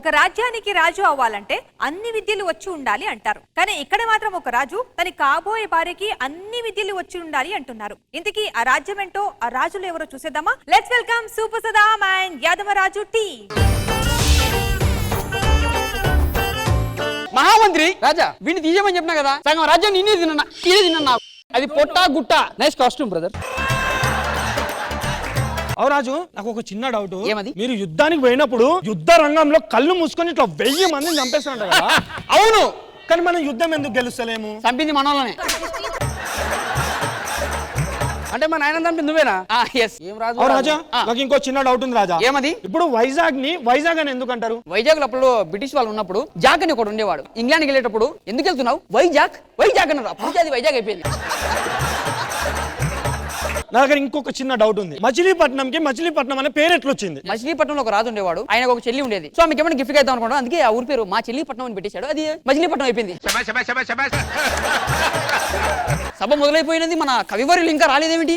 ఒక రాజ్యానికి రాజు అవ్వాలంటే అన్ని విద్యలు వచ్చి ఉండాలి అంటారు. కానీ ఇక్కడ మాత్రం ఒక రాజు తన కాబోయే భార్యకి అన్ని విద్యలు వచ్చి ఉండాలి అంటున్నారు. ఇంతకీ ఆ రాజ్యం ఏంటో, ఆ రాజులు ఎవరో చూసేద్దామా? Let's welcome super Saddam and Yadavaraju టీ. మహామంత్రి రాజా వీడిని తీయమని చెప్పినా కదా, సగం రాజ్యం నేనే తిన్నా. అది పొట్టా గుట్ట. Nice costume brother. అవు రాజు, నాకు ఒక చిన్న డౌట్. ఏమది? మీరు యుద్ధానికి పోయినప్పుడు యుద్ధ రంగంలో కళ్ళు మూసుకొని ఇట్లా 1000 మందిని చంపేస్తున్నారు కదా. అవును, కానీ మనం యుద్ధం ఎందుకు గెలుస్తలేము? చంపింది మనోళ్ళనే. అంటే మా నాయన చంపింది నువ్వేనా? ఏం రాజు? రాజా, నాకు ఇంకో చిన్న డౌట్ ఉంది రాజా. ఏమది? ఇప్పుడు వైజాగ్ అని ఎందుకు అంటారు? వైజాగ్ అప్పుడు బ్రిటిష్ వాళ్ళు ఉన్నప్పుడు జాక్ అని ఒకడు ఉండేవాడు. ఇంగ్లాండ్కి వెళ్ళేటప్పుడు ఎందుకు వెళ్తున్నావు వైజాగ్ అన్నారు. అప్పుడు అది వైజాగ్ అయిపోయింది. నా దగ్గర ఇంకొక చిన్న డౌట్ ఉంది. మచిలీపట్నం అనే పేరు ఎట్లా వచ్చింది? మచిలీపట్నంలో ఒక రాజు ఉండేవాడు, ఆయన ఒక చెల్లి ఉండేది. సో మీకు ఏమైనా గిఫ్ట్ అవుతాం అనుకోండి, అందుకే ఆ ఊరి పేరు మా చెల్లిపట్నం అని పెట్టేశాడు. అది మచిలీపట్నం అయిపోయింది. సభ మొదలైపోయినది, మన కవివర్యులు ఇంకా రాలేదేమిటి?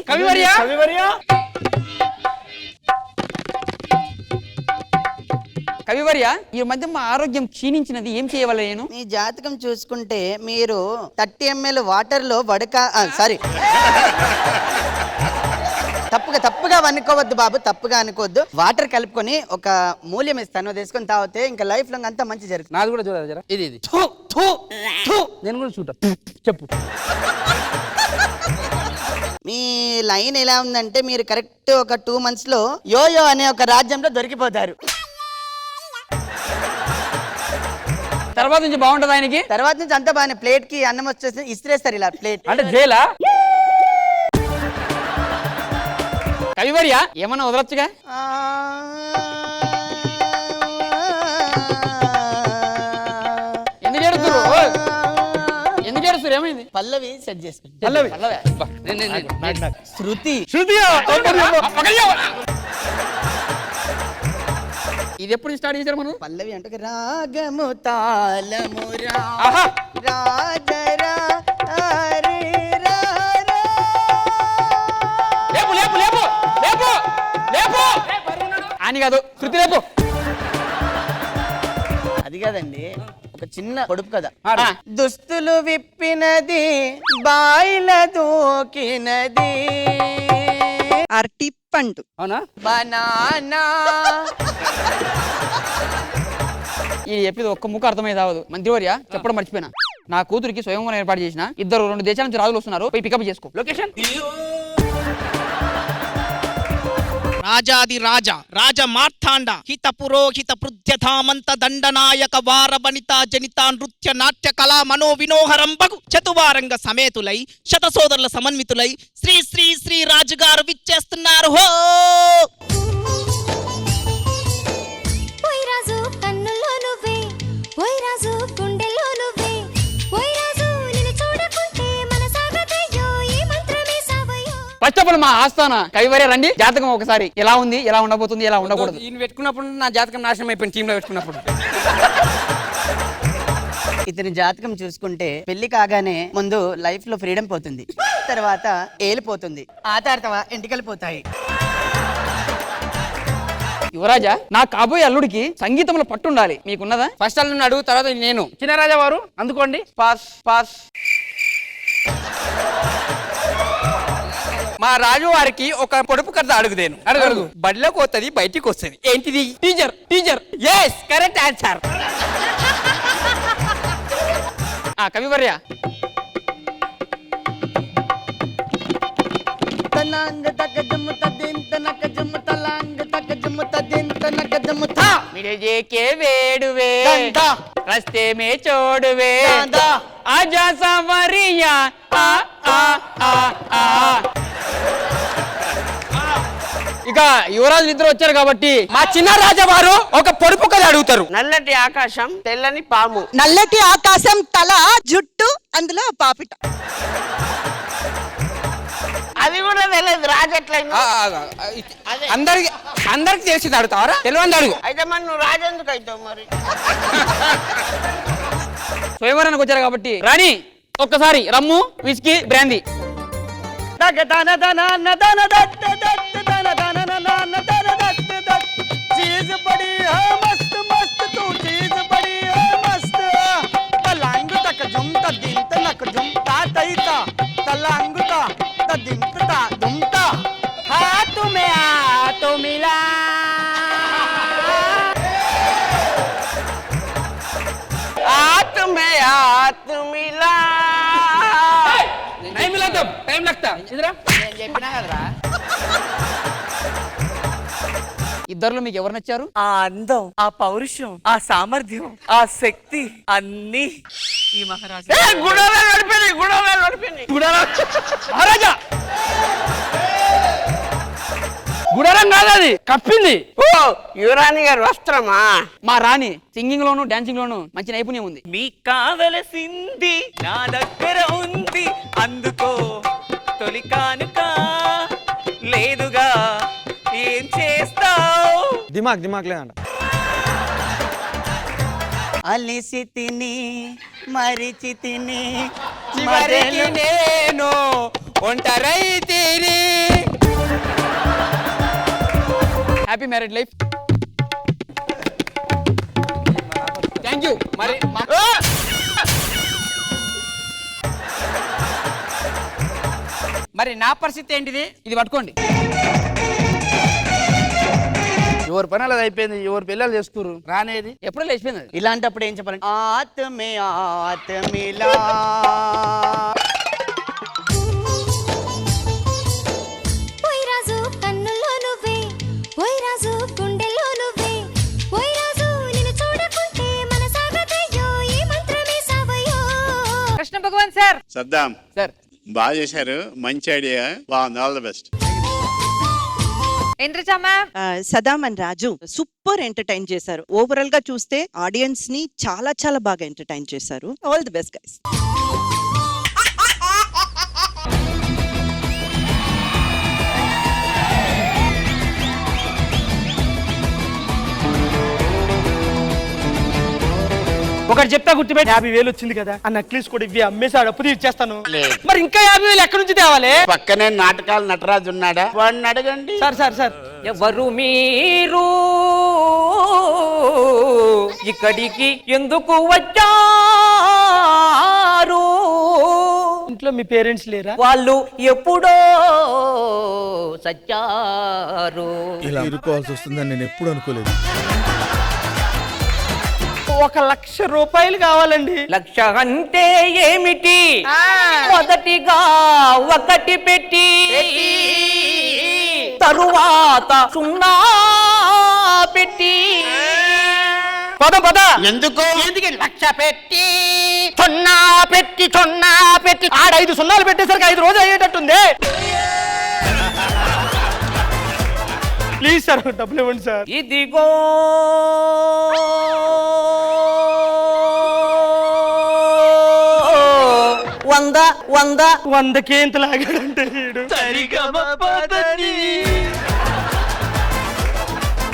కవివర్య, ఈ మధ్య మా ఆరోగ్యం క్షీణించినది, ఏం చేయవాలి నేను? మీ జాతకం చూసుకుంటే మీరు 30 ml వాటర్ లో తప్పుగా అనుకోవద్దు బాబు, తప్పుగా అనుకోవద్దు. వాటర్ కలుపుకొని ఒక మూల్యం ఇస్తాను, తీసుకొని తాగితే ఇంకా లైఫ్ లాంగ్ అంతా మంచి జరుగుతుంది. నాది కూడా చూడాలి జరా. ఇది నేను కూడా చూడ చెప్పు. మీ లైన్ ఎలా ఉందంటే మీరు కరెక్ట్ ఒక 2 months లో యోయో అనే ఒక రాజ్యంలో దొరికిపోతారు. తర్వాత నుంచి బాగుంటది ఆయనకి. తర్వాత నుంచి అంతా బాగానే, ప్లేట్ కి అన్నం వచ్చేసి ఇస్త్రేస్తారు ఇలా ప్లేట్. అంటే జైలా? కవివర్య ఏమన్నా వదలొచ్చుగా? ఎందుకు ఏడుస్తారు? ఏమైంది? పల్లవి సెట్ చేసుకుంది. శృతి ఇది ఎప్పుడు స్టార్ట్ చేశారు మనం? పల్లవి అంటే రాగము తాళము రాజరా అని కాదు, శృతి లేపు. అది కాదండి, ఒక చిన్న పొడుపు కదా. దుస్తులు విప్పినది బాయిల దూకినది అరటి పండు. అవునా? బనానా. ఇది చెప్పేది ఒక్క ముక్క అర్థమైంది అవ్వదు. మంత్రివర్య చెప్పడం మర్చిపోయినా, నా కూతురికి స్వయంవరం ఏర్పాటు చేసిన 2 దేశాల నుంచి రాజులు వస్తున్నారు, పోయి పికప్ చేసుకో. లొకేషన్ రాజాది రాజ మార్తాండ హిత పురోహిత పృథ్యధామంత దండనాయక వార వనిత జనిత నృత్య నాట్య కళా మనో వినోహరంబగు చతువారంగ సమేతులై శతసోదరుల సమన్వితులై శ్రీ శ్రీ శ్రీ రాజుగారు విచ్చేస్తున్నారు. హో ఫస్ట్ ఆఫ్ ఆల్ మా ఆస్థాన కవివర్య రండి. జాతకం ఒకసారి ఎలా ఉంది, ఎలా ఉండబోతుంది, ఎలా ఉండకూడదు? ఈయన పెట్టుకున్నప్పుడు నా జాతకం నాశనం అయిపోయింది. టీంలో పెట్టుకున్నప్పుడు ఇతని జాతకం చూసుకుంటే పెళ్లి కాగానే ముందు లైఫ్ లో ఫ్రీడమ్ పోతుంది, తర్వాత ఏలిపోతుంది, ఆ తర్వాత ఎంటికలు పోతాయి. యువరాజా, నా కాబోయే అల్లుడికి సంగీతంలో పట్టుండాలి, మీకున్నదా? ఫస్ట్ అల్లుడిని అడుగు, తర్వాత నేను. చిన్నరాజా వారు అందుకోండి. పాస్. మా రాజు వారికి ఒక పొడుపు కథ అడుగుదేను. అడుగు. బడిలోకి వస్తుంది, బయటికి వస్తుంది. ఏంటిది? టీచర్. Yes, correct answer. కవివర్య, వేడువే రస్తే మే చోడువే ఆజా సమరియా. ఇక యువరాజు ఇద్దరు వచ్చారు కాబట్టి మా చిన్న రాజా వారు ఒక పొడుపు కథ అడుగుతారు. నల్లటి ఆకాశం, తెల్లని పాము. నల్లటి ఆకాశం, తల, జుట్టు, అందులో పాపిట. అది కూడా తెలియదు. రాజు ఎట్లా అందరికి తెలిసి అడుగుతావరా? తెలియదు అడుగు. అయితే మరి నువ్వు రాజు ఎందుకు అవుతావు? మరి స్వయంవరానికి వచ్చారు కాబట్టి రాణి ఒక్కసారి రమ్ము, విస్కీ, బ్రాందీ. चीज बड़ी है मस्त मस्त तू దుమ్తా తైత తల అంగుత దింపుత దుమ్తా హాతు మే ఆతో మిలా ఆతు మే ఆతు మిలా టైం లాగ్తాం టైం లాగ్తా ఇదిరా నేను చెప్పినా కదరా. ఇద్దరులో మీకు ఎవరు నచ్చారు? ఆ అందం, ఆ పౌరుషం, ఆ సామర్థ్యం, ఆ శక్తి అన్ని ఈ మహారాజు. మహారాజా గుడారం కాదు అది కప్పింది. ఓ యువరాణి గారు వస్త్రమా? మా రాణి సింగింగ్ లోను డాన్సింగ్ లోను మంచి నైపుణ్యం ఉంది. మీకు కావలసింది నా దగ్గర ఉంది, అందుకో తొలి కానుక లేదుగా ఏం చేస్తావు? దిమాగ్ దిమాగ్ లేదంట. అలిసి తిని మరిచి తిని చివరికి నేను ఒంటరైతిని. Happy married life. Thank you. మరి మరి నా పరిస్థితి ఏంటిది? ఇది పట్టుకోండి. ఎవరి పని అలా అయిపోయింది, ఎవరు పిల్లలు చేసుకురు రానేది. ఎప్పుడో లేచిపోయింది అది. ఇలాంటప్పుడు ఏం చెప్పాలి? ఆత్మే ఆత్మిలా ఓయ్ రాజు కన్నుల్లో నువ్వే, ఓయ్ రాజు గుండెల్లో నువ్వే, ఓయ్ రాజు నిన్ను చూడకుంటే మనసాగదయ్యో ఈ మంత్రమే సావయ్యో. కృష్ణ భగవాన్ సార్. సద్దాం సార్ బాగా చేశారు, మంచి ఐడియా, బాగుంది, all the best. Indraja ma'am. Saddam and Raju super entertain చేశారు. ఓవరాల్ గా చూస్తే ఆడియన్స్ ని చాలా చాలా బాగా ఎంటర్టైన్ చేశారు. All the best guys. ఒకటి చెప్తా గుర్తుపెట్టి, 50,000 వచ్చింది కదా ఆ నక్లీస్ కూడా ఇవి అమ్మేసి అప్పు తీర్చేస్తాను. మరి ఇంకా 50,000 ఎక్కడి నుంచి తేవాలి? పక్కనే నాటకాలు నటరాజు ఉన్నాడా, వాడిని అడగండి. సార్ ఎవరు మీరు? ఇక్కడికి ఎందుకు వచ్చారు? ఇంట్లో మీ పేరెంట్స్ లేరా? వాళ్ళు ఎప్పుడో సచ్చారు. ఇలా ఇరుకోవాల్సి వస్తుందని నేను ఎప్పుడు అనుకోలేదు. 1,00,000 రూపాయలు కావాలండి. లక్ష అంటే ఏమిటి? మొదటిగా ఒకటి పెట్టి తరువాత సున్నా పెట్టి పద ఎందుకు? ఎందుకు లక్ష పెట్టి తొన్నా పెట్టి ఆడ 5 సున్నాలు పెట్టేసరికి 5 రోజులు అయ్యేటట్టుంది. ప్లీజ్ సార్ డబ్బులు ఇవ్వండి సార్. ఇదిగో వంద 100కే ఇంత లాగాడంటే వీడు. సరిగమ పదని